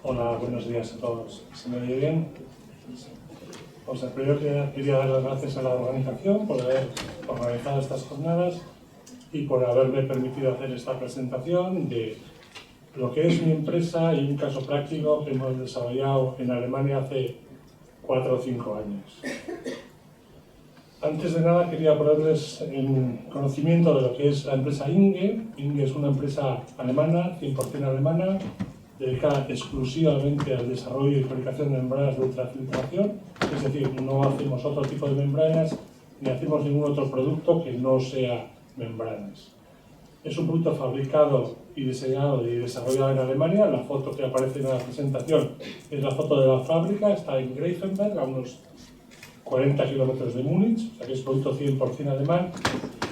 Hola, buenos días a todos. ¿Se me oye bien? Pues primero quería dar las gracias a la organización por haber organizado estas jornadas y por haberme permitido hacer esta presentación de lo que es mi empresa y un caso práctico que hemos desarrollado en Alemania hace 4 o 5 años. Antes de nada quería ponerles en conocimiento de lo que es la empresa Inge. Inge es una empresa alemana, 100% alemana, dedicada exclusivamente al desarrollo y fabricación de membranas de ultrafiltración, es decir, no hacemos otro tipo de membranas ni hacemos ningún otro producto que no sea membranas. Es un producto fabricado y diseñado y desarrollado en Alemania. La foto que aparece en la presentación es la foto de la fábrica, está en Greifenberg, a unos 40 kilómetros de Múnich, o sea que es producto 100% alemán,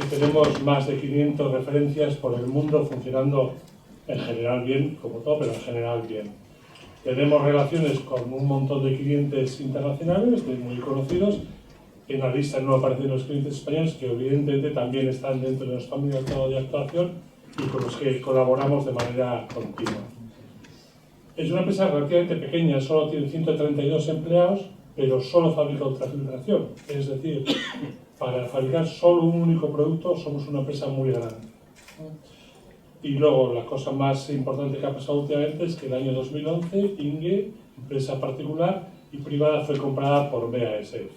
y tenemos más de 500 referencias por el mundo funcionando en general bien, como todo, pero en general bien. Tenemos relaciones con un montón de clientes internacionales, muy conocidos. En la lista no aparecen los clientes españoles, que evidentemente también están dentro de nuestro ámbito de actuación y con los que colaboramos de manera continua. Es una empresa relativamente pequeña, solo tiene 132 empleados, pero solo fabrica ultrafiltración. Es decir, para fabricar solo un único producto somos una empresa muy grande. Y luego, la cosa más importante que ha pasado últimamente es que en el año 2011, Inge, empresa particular y privada, fue comprada por BASF.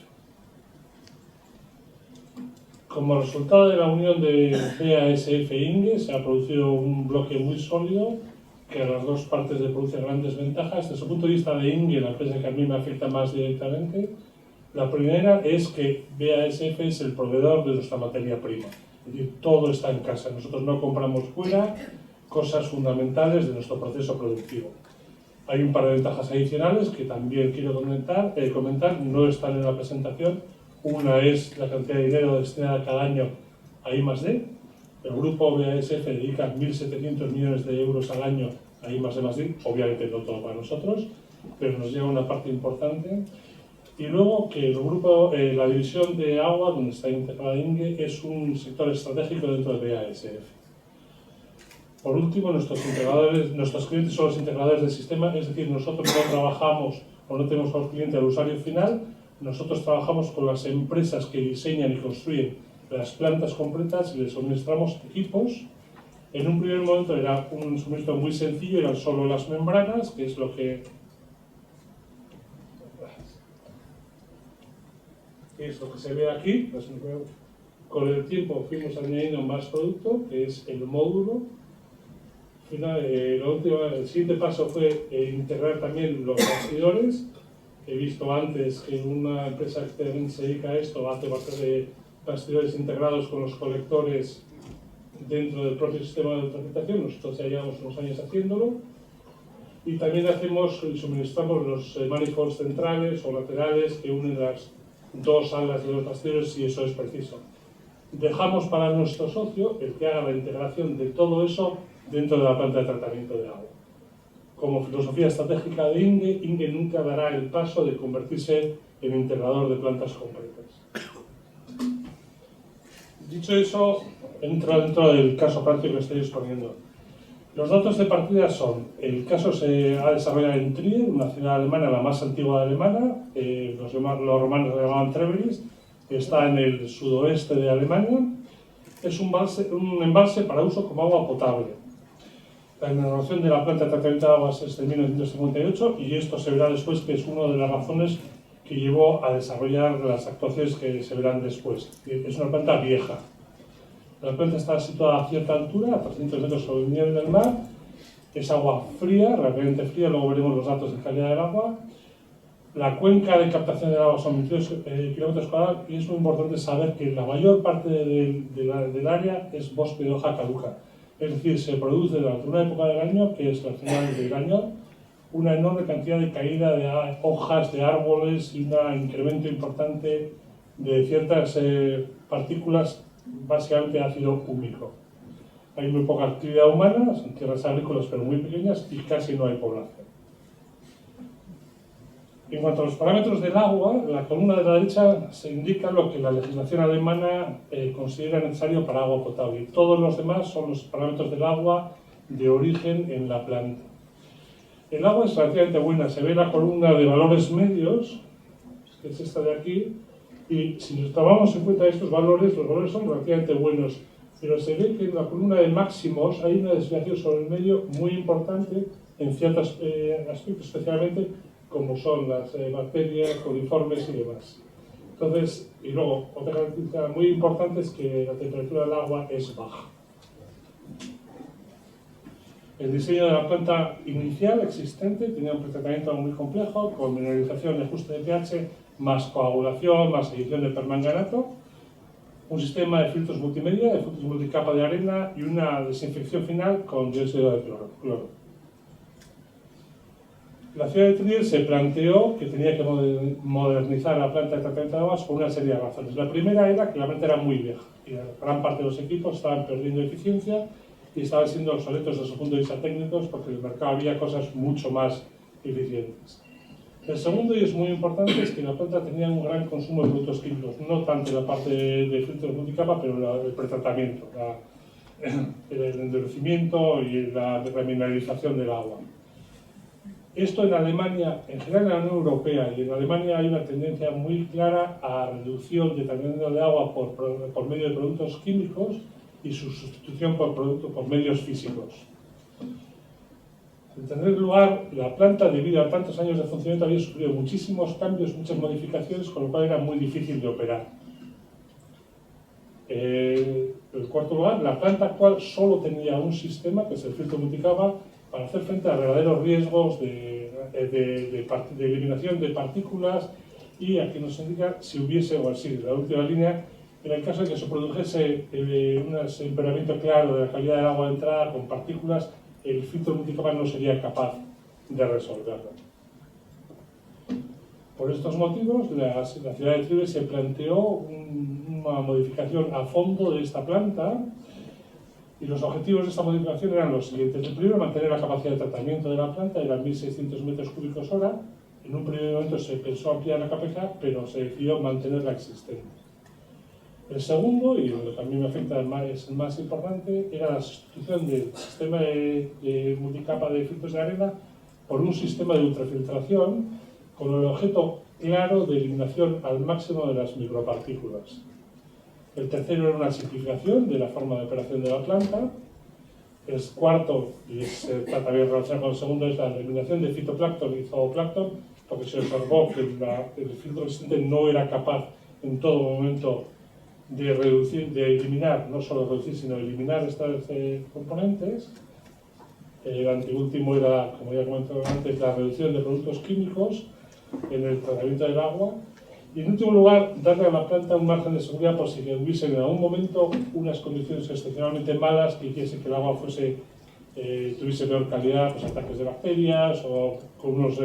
Como resultado de la unión de BASF e Inge, se ha producido un bloque muy sólido, que a las dos partes le produce grandes ventajas. Desde el punto de vista de Inge, la empresa que a mí me afecta más directamente, la primera es que BASF es el proveedor de nuestra materia prima. Es decir, todo está en casa. Nosotros no compramos fuera cosas fundamentales de nuestro proceso productivo. Hay un par de ventajas adicionales que también quiero comentar, no están en la presentación. Una es la cantidad de dinero destinada cada año a I+D. El grupo BASF dedica 1.700 millones de euros al año a I+D+I, obviamente no todo para nosotros, pero nos llega una parte importante. Y luego que el grupo, la división de agua, donde está integrada Inge, es un sector estratégico dentro de BASF. Por último, nuestros clientes son los integradores del sistema, es decir, nosotros no trabajamos o no tenemos como cliente al usuario final, nosotros trabajamos con las empresas que diseñan y construyen las plantas completas y les suministramos equipos. En un primer momento era un suministro muy sencillo, eran solo las membranas, que es lo que se ve aquí. Pues, con el tiempo fuimos añadiendo más producto, que es el módulo. El siguiente paso fue integrar también los bastidores. He visto antes que una empresa que se dedica a esto hace bastante bastidores integrados con los colectores dentro del propio sistema de ultrafiltración. Nosotros ya llevamos unos años haciéndolo. Y también suministramos los manifolds centrales o laterales que unen las dos alas de los bastidores si eso es preciso. Dejamos para nuestro socio el que haga la integración de todo eso dentro de la planta de tratamiento de agua. Como filosofía estratégica de Inge, Inge nunca dará el paso de convertirse en integrador de plantas completas. Dicho eso, entro dentro del caso práctico que estoy exponiendo. Los datos de partida son: el caso se ha desarrollado en Trier, una ciudad alemana, la más antigua de Alemania, los romanos lo llamaban Treveris, está en el sudoeste de Alemania. Es un embalse para uso como agua potable. La inauguración de la planta de tratamiento de aguas es de 1958 y esto se verá después que es una de las razones que llevó a desarrollar las actuaciones que se verán después. Es una planta vieja. La planta está situada a cierta altura, a 300 metros sobre el nivel del mar. Es agua fría, realmente fría, luego veremos los datos de calidad del agua. La cuenca de captación del agua son 22 kilómetros cuadrados y es muy importante saber que la mayor parte del área es bosque de hoja caduca. Es decir, se produce durante una época del año, que es la final del año, una enorme cantidad de caída de hojas de árboles y un incremento importante de ciertas partículas, básicamente ácido húmico. Hay muy poca actividad humana, son tierras agrícolas pero muy pequeñas y casi no hay población. En cuanto a los parámetros del agua, en la columna de la derecha se indica lo que la legislación alemana considera necesario para agua potable. Y todos los demás son los parámetros del agua de origen en la planta. El agua es relativamente buena, se ve la columna de valores medios, que es esta de aquí, y si nos tomamos en cuenta estos valores, los valores son relativamente buenos, pero se ve que en la columna de máximos hay una desviación sobre el medio muy importante en ciertos aspectos, especialmente como son las bacterias, coliformes y demás. Entonces, y luego, otra característica muy importante es que la temperatura del agua es baja. El diseño de la planta inicial existente tenía un tratamiento muy complejo, con mineralización y ajuste de pH, más coagulación, más adición de permanganato, un sistema de filtros multimedia, de filtros multicapa de arena y una desinfección final con dióxido de cloro. La ciudad de Trier se planteó que tenía que modernizar la planta de tratamiento de aguas por una serie de razones. La primera era que la planta era muy vieja y gran parte de los equipos estaban perdiendo eficiencia y estaban siendo obsoletos desde su punto de vista técnico porque en el mercado había cosas mucho más eficientes. El segundo, y es muy importante, es que la planta tenía un gran consumo de productos químicos, no tanto en la parte de filtros multicapa, pero el pretratamiento, el endurecimiento y la remineralización del agua. Esto en Alemania, en general en la Unión Europea, y en Alemania hay una tendencia muy clara a reducción de tratamiento de agua por medio de productos químicos y su sustitución por medios físicos. En tener lugar, la planta, debido a tantos años de funcionamiento, había sufrido muchísimos cambios, muchas modificaciones, con lo cual era muy difícil de operar. En cuarto lugar, la planta actual solo tenía un sistema, que es el filtro multicapa, para hacer frente a verdaderos riesgos de eliminación de partículas, y aquí nos indica si hubiese, o así, la última línea, en el caso de que se produjese un empeoramiento claro de la calidad del agua de entrada con partículas, el filtro multicapa no sería capaz de resolverlo. Por estos motivos, la ciudad de Trier se planteó una modificación a fondo de esta planta, y los objetivos de esta modificación eran los siguientes. El primero, mantener la capacidad de tratamiento de la planta, eran 1.600 metros cúbicos hora. En un primer momento se pensó ampliar la capacidad, pero se decidió mantener la existente. El segundo, y lo que también me afecta es el más importante, era la sustitución del sistema de multicapa de filtros de arena por un sistema de ultrafiltración con el objeto claro de eliminación al máximo de las micropartículas. El tercero era una simplificación de la forma de operación de la planta. El cuarto, y está también relacionado con el segundo, es la eliminación de fitoplancton y zooplancton, porque se observó que el filtro existente no era capaz en todo momento de eliminar, no solo reducir, sino eliminar estos componentes. El anteúltimo era, como ya he comentado antes, la reducción de productos químicos en el tratamiento del agua. Y en último lugar, darle a la planta un margen de seguridad por si hubiesen en algún momento unas condiciones excepcionalmente malas que hiciesen que el agua tuviese peor calidad, pues ataques de bacterias o con unos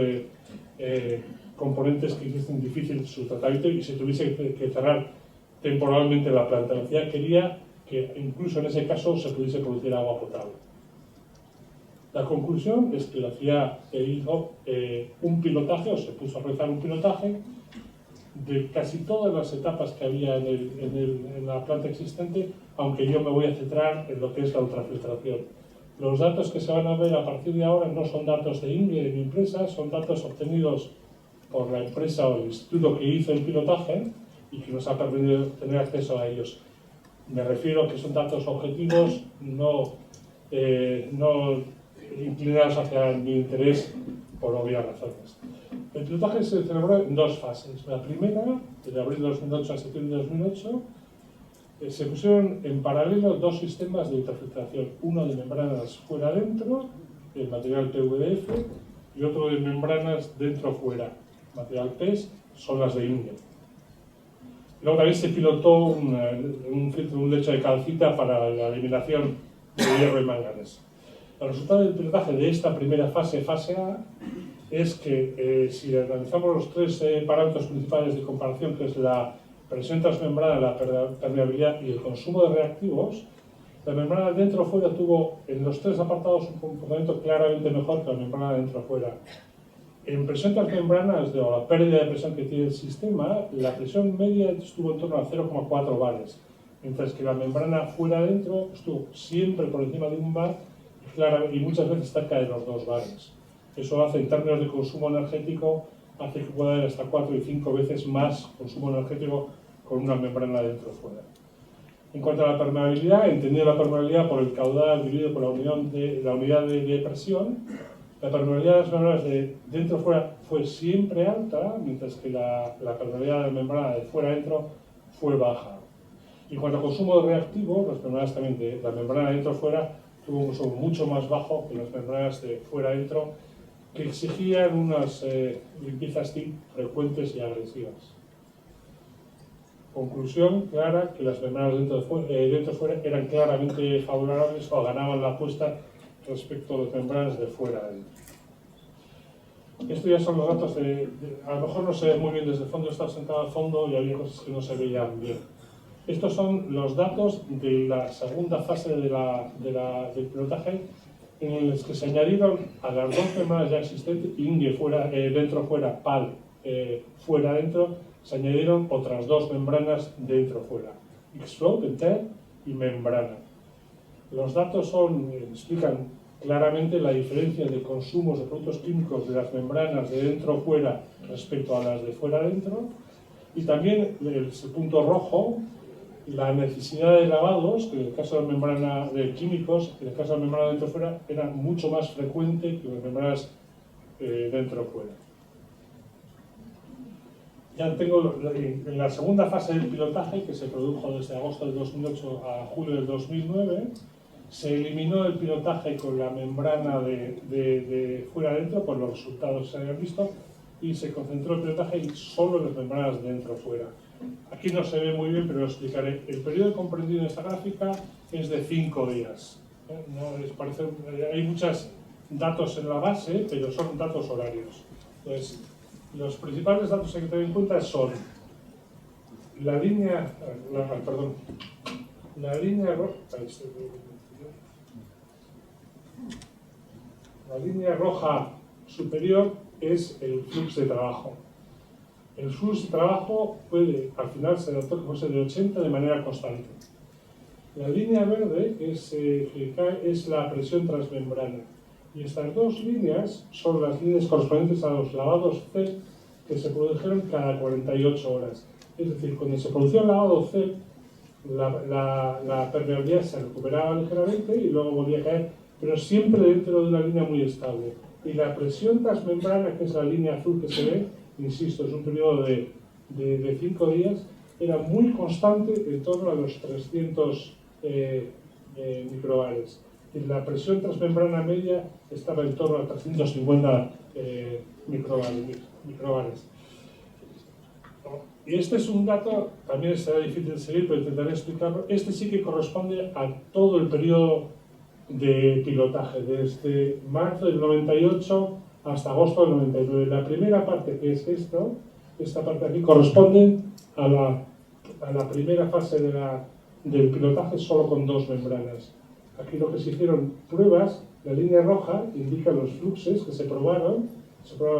componentes que hiciesen difícil su tratamiento y se tuviese que cerrar temporalmente la planta. La ciudad quería que incluso en ese caso se pudiese producir agua potable. La conclusión es que la ciudad hizo un pilotaje, o se puso a realizar un pilotaje de casi todas las etapas que había en la planta existente, aunque yo me voy a centrar en lo que es la ultrafiltración. Los datos que se van a ver a partir de ahora no son datos de INGE, de mi empresa, son datos obtenidos por la empresa o el instituto que hizo el pilotaje y que nos ha permitido tener acceso a ellos. Me refiero a que son datos objetivos, no inclinados hacia mi interés por obvias razones. El pilotaje se celebró en dos fases. La primera, de abril de 2008 a septiembre de 2008, se pusieron en paralelo dos sistemas de ultrafiltración. Uno de membranas fuera-dentro, el material PVDF, y otro de membranas dentro-fuera, material PES, son las de INGE. Luego también se pilotó un lecho de calcita para la eliminación de hierro y manganeso. El resultado del pilotaje de esta primera fase, fase A, es que si analizamos los tres parámetros principales de comparación, que es la presión transmembrana, la permeabilidad y el consumo de reactivos, la membrana dentro-fuera tuvo en los tres apartados un comportamiento claramente mejor que la membrana dentro-fuera. En presión transmembrana, es la pérdida de presión que tiene el sistema, la presión media estuvo en torno a 0,4 bares, mientras que la membrana fuera-dentro estuvo siempre por encima de un bar y muchas veces cerca de los 2 bares. Eso hace, en términos de consumo energético, hace que pueda haber hasta 4 y 5 veces más consumo energético con una membrana dentro-fuera. En cuanto a la permeabilidad, entendido la permeabilidad por el caudal dividido por la unidad de presión, la permeabilidad de las membranas de dentro-fuera fue siempre alta, mientras que la permeabilidad de la membrana de fuera-dentro fue baja. En cuanto a consumo de reactivo, las membranas también de la membrana dentro-fuera tuvo un consumo mucho más bajo que las membranas de fuera-dentro, que exigían unas limpiezas TIC frecuentes y agresivas. Conclusión clara, que las membranas dentro-fuera eran claramente favorables o ganaban la apuesta respecto a las membranas de fuera-dentro. Estos ya son los datos a lo mejor no se ve muy bien desde el fondo, estaba sentado al fondo y había cosas que no se veían bien. Estos son los datos de la segunda fase del pilotaje, en los que se añadieron a las dos membranas ya existentes, INGE dentro-fuera, PAL fuera-dentro, se añadieron otras dos membranas dentro-fuera, X-Float, Enter y membrana. Los datos explican claramente la diferencia de consumos de productos químicos de las membranas de dentro-fuera respecto a las de fuera-dentro, y también el punto rojo, la necesidad de lavados, que en el caso de la membrana de químicos, en el caso de la membrana dentro-fuera, era mucho más frecuente que las membranas dentro-fuera. Ya tengo en la segunda fase del pilotaje, que se produjo desde agosto del 2008 a julio del 2009, se eliminó el pilotaje con la membrana de fuera-dentro por los resultados que se habían visto, y se concentró el pilotaje solo en las membranas dentro-fuera. Aquí no se ve muy bien, pero lo explicaré. El periodo comprendido en esta gráfica es de 5 días. Hay muchos datos en la base, pero son datos horarios. Entonces, los principales datos que hay que tener en cuenta son la línea roja superior es el flujo de trabajo. El flujo de trabajo al final se adaptó que fuese de 80 de manera constante. La línea verde es la presión transmembrana. Y estas dos líneas son las líneas correspondientes a los lavados C que se produjeron cada 48 horas. Es decir, cuando se producía un lavado C, la permeabilidad se recuperaba ligeramente y luego volvía a caer, pero siempre dentro de una línea muy estable. Y la presión transmembrana, que es la línea azul que se ve, insisto, es un periodo de 5 días, era muy constante en torno a los 300 microbares. Y la presión transmembrana media estaba en torno a 350 microbares. Y este es un dato, también será difícil de seguir, pero intentaré explicarlo. Este sí que corresponde a todo el periodo de pilotaje, desde marzo del 98 hasta agosto del 99. La primera parte, que es esta parte aquí, corresponde a la primera fase del pilotaje solo con dos membranas. Aquí lo que se hicieron pruebas, la línea roja indica los fluxes que se probaron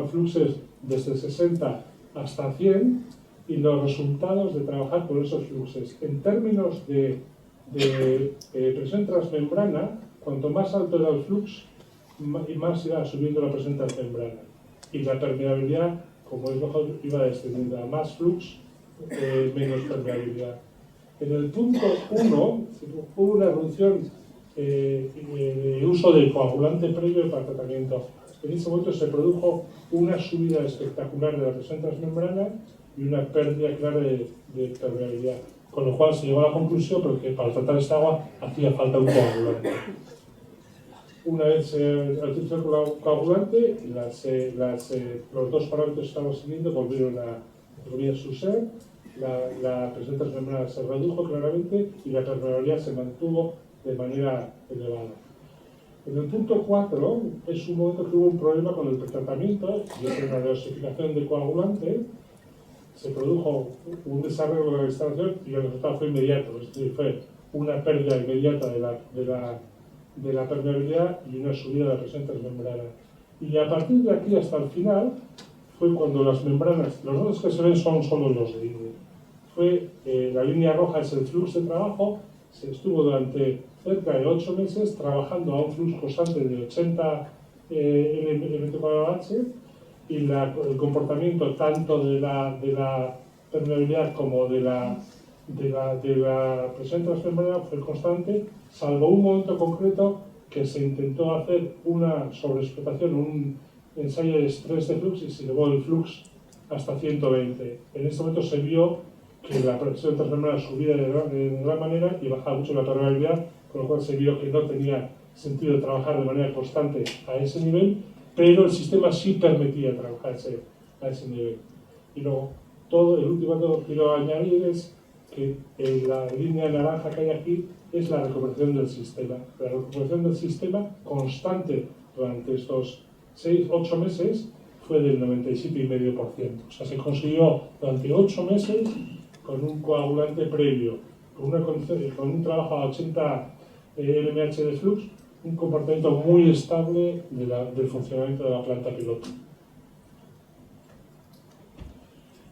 fluxes desde 60 hasta 100 y los resultados de trabajar con esos fluxes. En términos de presión transmembrana, cuanto más alto era el flux, más iba subiendo la presión transmembrana. Y la permeabilidad, como es bajo, iba descendiendo. A más flux, menos permeabilidad. En el punto 1 hubo una reducción de uso de coagulante previo para tratamiento. En ese momento se produjo una subida espectacular de la presión transmembrana y una pérdida clara de permeabilidad. Con lo cual se llegó a la conclusión que para tratar esta agua hacía falta un coagulante. Una vez se utilizó el coagulante, los dos parámetros que estamos siguiendo volvieron a su ser, la presión transmembrana se redujo claramente y la permeabilidad se mantuvo de manera elevada. En el punto 4 es un momento que hubo un problema con el pretratamiento y es una dosificación de coagulante. Se produjo un desarrollo de la instalación y el resultado fue inmediato, es decir, fue una pérdida inmediata de la permeabilidad y una subida de la presión transmembrana. Y a partir de aquí hasta el final fue cuando las membranas, los datos que se ven son solo los de INE. La línea roja es el flujo de trabajo, se estuvo durante cerca de 8 meses trabajando a un flujo constante de 80 N24H, y el comportamiento tanto de la permeabilidad como de la presión transmembrana fue constante, salvo un momento concreto que se intentó hacer una sobreexplotación, un ensayo de estrés de flux, y se elevó el flux hasta 120. En este momento se vio que la presión transmembrana subía de gran manera y bajaba mucho la permeabilidad, con lo cual se vio que no tenía sentido trabajar de manera constante a ese nivel, pero el sistema sí permitía trabajar a ese nivel. Y luego, el último que quiero añadir es que la línea naranja que hay aquí es la recuperación del sistema. La recuperación del sistema constante durante estos 6-8 meses fue del 97,5%. O sea, se consiguió durante 8 meses con un coagulante previo, con un trabajo a 80 mmH de flux, un comportamiento muy estable del funcionamiento de la planta piloto.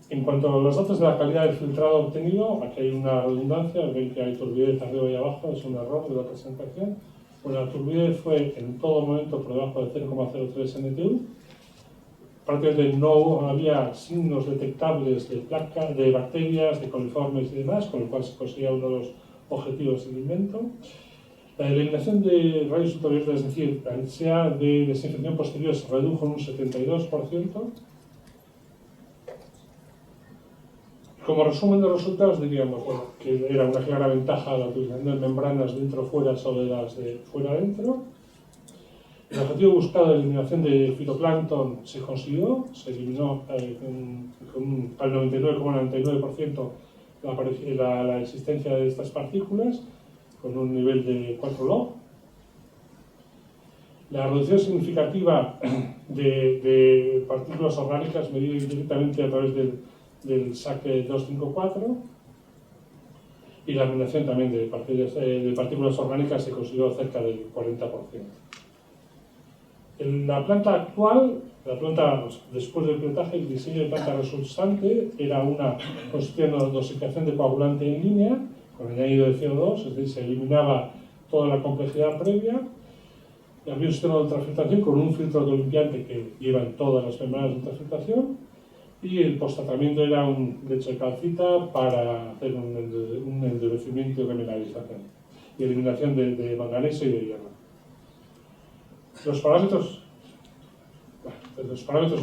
En cuanto a los datos de la calidad del filtrado obtenido, aquí hay una redundancia, ven que hay turbidez arriba y abajo, es un error de la presentación. Bueno, la turbidez fue en todo momento por debajo de 0,03 NTU. Prácticamente no había signos detectables de bacterias, de coliformes y demás, con lo cual se conseguía uno de los objetivos del invento. La eliminación de rayos ultravioletas, es decir, la necesidad de desinfección posterior, se redujo en un 72%. Como resumen de resultados, diríamos que era una clara ventaja la utilización de membranas dentro-fuera sobre las de fuera-dentro. El objetivo buscado de eliminación de fitoplancton se consiguió, se eliminó al 99,99% la existencia de estas partículas, con un nivel de 4 log. La reducción significativa de partículas orgánicas medida directamente a través del SAC 254, y la eliminación también de partículas orgánicas se consiguió cerca del 40%. En la planta actual, después del pilotaje, el diseño de planta resultante era una dosificación de coagulante en línea, con añadido de CO2, es decir, se eliminaba toda la complejidad previa. Había un sistema de ultrafiltración con un filtro de limpiante que lleva en todas las membranas de ultrafiltración, y el posttratamiento era un lecho de calcita para hacer un endurecimiento y remineralización, y eliminación de manganeso y de hierro. Los parámetros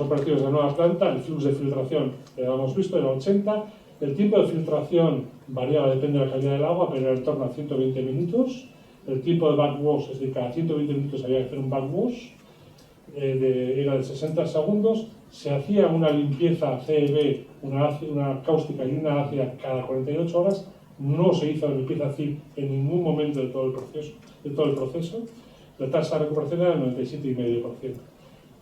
operativos de la nueva planta, el flux de filtración que habíamos visto era 80, el tiempo de filtración variaba, depende de la calidad del agua, pero era en torno a 120 minutos, el tiempo de backwash, es decir, cada 120 minutos había que hacer un backwash, era de 60 segundos, se hacía una limpieza CEB, una cáustica y una ácida cada 48 horas, no se hizo la limpieza CIP en ningún momento de todo el proceso. La tasa de recuperación era del 97,5%.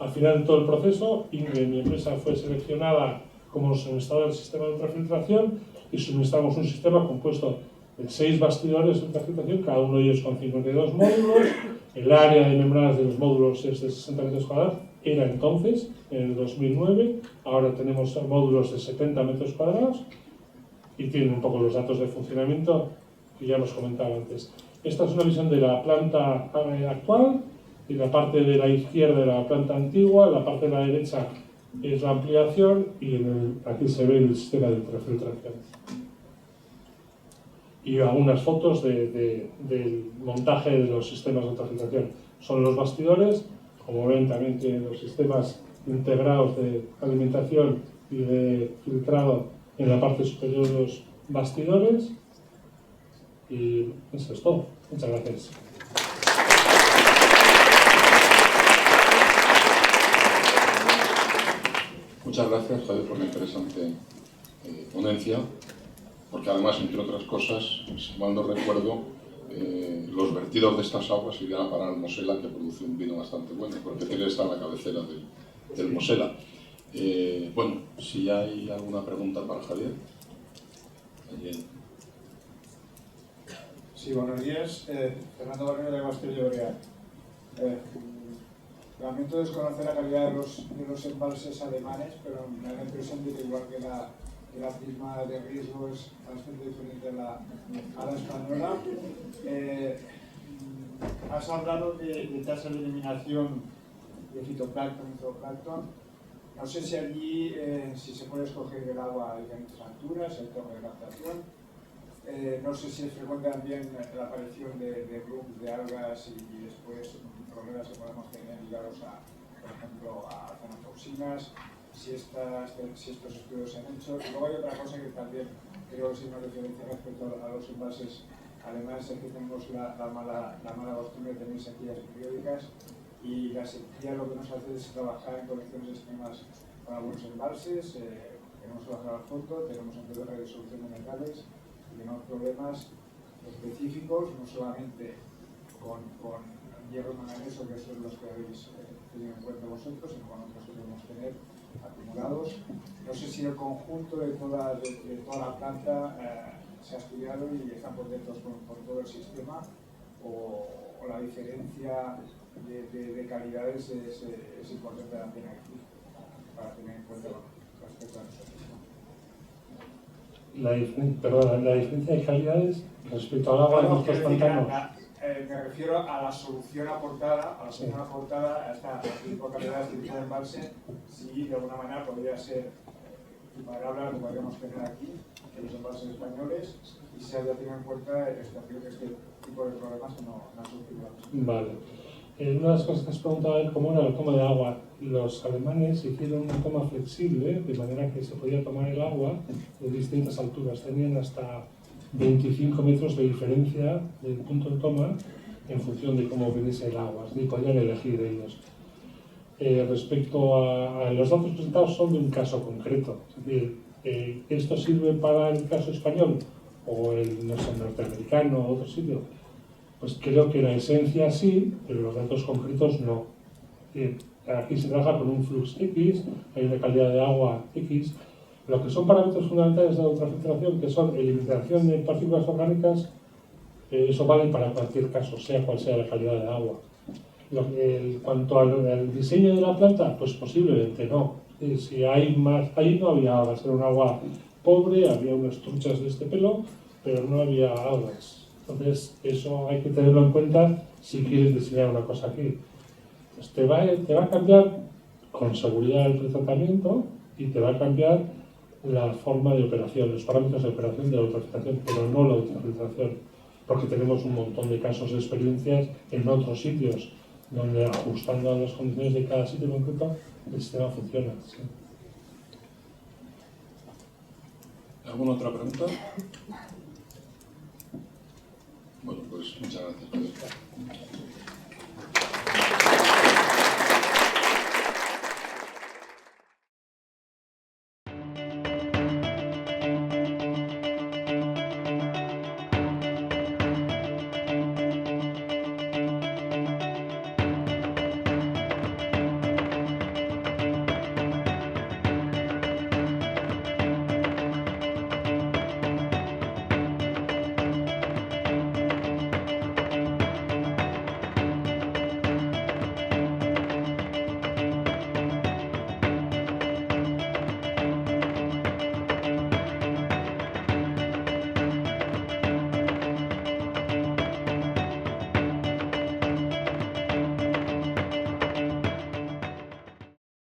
Al final de todo el proceso, Inge, mi empresa, fue seleccionada como suministrador del sistema de ultrafiltración, y suministramos un sistema compuesto de 6 bastidores de ultrafiltración, cada uno de ellos con 52 módulos. El área de membranas de los módulos es de 60 metros cuadrados, era entonces, en el 2009, ahora tenemos módulos de 70 metros cuadrados, y tienen un poco los datos de funcionamiento que ya hemos comentado antes. Esta es una visión de la planta actual, y la parte de la izquierda de la planta antigua, la parte de la derecha es la ampliación, y aquí se ve el sistema de ultrafiltración. Y algunas fotos del montaje de los sistemas de ultrafiltración. Son los bastidores, como ven también tienen los sistemas integrados de alimentación y de filtrado en la parte superior de los bastidores. Y eso es todo. Muchas gracias. Muchas gracias, Javier, por la interesante ponencia, porque además, entre otras cosas, si mal no recuerdo, los vertidos de estas aguas irían a parar al Mosela, que produce un vino bastante bueno, porque tiene esta en la cabecera del Mosela. Bueno, si hay alguna pregunta para Javier. Sí, buenos días. Fernando Barrero de Castillo de Llobregat. Lamento desconocer la calidad de los embalses alemanes, pero me da la impresión de que igual que la prisma de riesgo es bastante diferente a la española. Has hablado de tasa de eliminación fitoplancton y zooplancton. No sé si allí, si se puede escoger el agua a diferentes alturas, el torre de captación. No sé si es frecuente también la aparición de blooms de algas y después problemas que podemos tener ligados a, por ejemplo, a cenotoxinas, si estos estudios se han hecho. Y luego hay otra cosa que también creo que sí nos diferencia respecto a los embalses alemanes, es que tenemos la mala costumbre de tener sequías periódicas, y la sequía lo que nos hace es trabajar en condiciones extremas con algunos embalses. Tenemos que bajar al fondo, tenemos empeorar de disolución de metales, y tenemos problemas específicos, no solamente con hierro y manganeso, que son los que habéis tenido en cuenta vosotros, sino con otros que podemos tener acumulados. No sé si el conjunto de toda la planta se ha estudiado y están contentos con todo el sistema, o la diferencia de calidades es importante también aquí para tener en cuenta respecto a nuestro sistema. La diferencia de calidades respecto al agua de nuestros pantanos. Me refiero a la solución aportada, a esta tipo de calidad, este tipo de embalse, si de alguna manera podría ser equiparable a lo que podríamos tener aquí en los embalses españoles, y se haya tenido en cuenta este tipo de problemas que no han surgido. Vale. Una de las cosas que has preguntado es cómo era la toma de agua. Los alemanes hicieron una toma flexible, de manera que se podía tomar el agua de distintas alturas. Tenían hasta 25 metros de diferencia del punto de toma en función de cómo viniese el agua, y podían elegir ellos. Respecto a los datos presentados, son de un caso concreto. Es decir, ¿esto sirve para el caso español o el norteamericano o otro sitio? Pues creo que la esencia sí, pero los datos concretos no. Aquí se trabaja con un flux X, hay una calidad de agua X. Lo que son parámetros fundamentales de la ultrafiltración, que son eliminación de partículas orgánicas, eso vale para cualquier caso, sea cual sea la calidad de agua. En cuanto al diseño de la planta, pues posiblemente no. Si hay más, ahí no había algas, era un agua pobre, había unas truchas de este pelo, pero no había algas. Entonces, eso hay que tenerlo en cuenta si quieres diseñar una cosa aquí. Pues te va a cambiar con seguridad el pretratamiento y te va a cambiar la forma de operación, los parámetros de operación de la ultrafiltración, pero no la ultrafiltración, porque tenemos un montón de casos de experiencias en otros sitios donde, ajustando a las condiciones de cada sitio concreto, el sistema funciona. ¿Sí? ¿Alguna otra pregunta? Bueno, pues muchas gracias.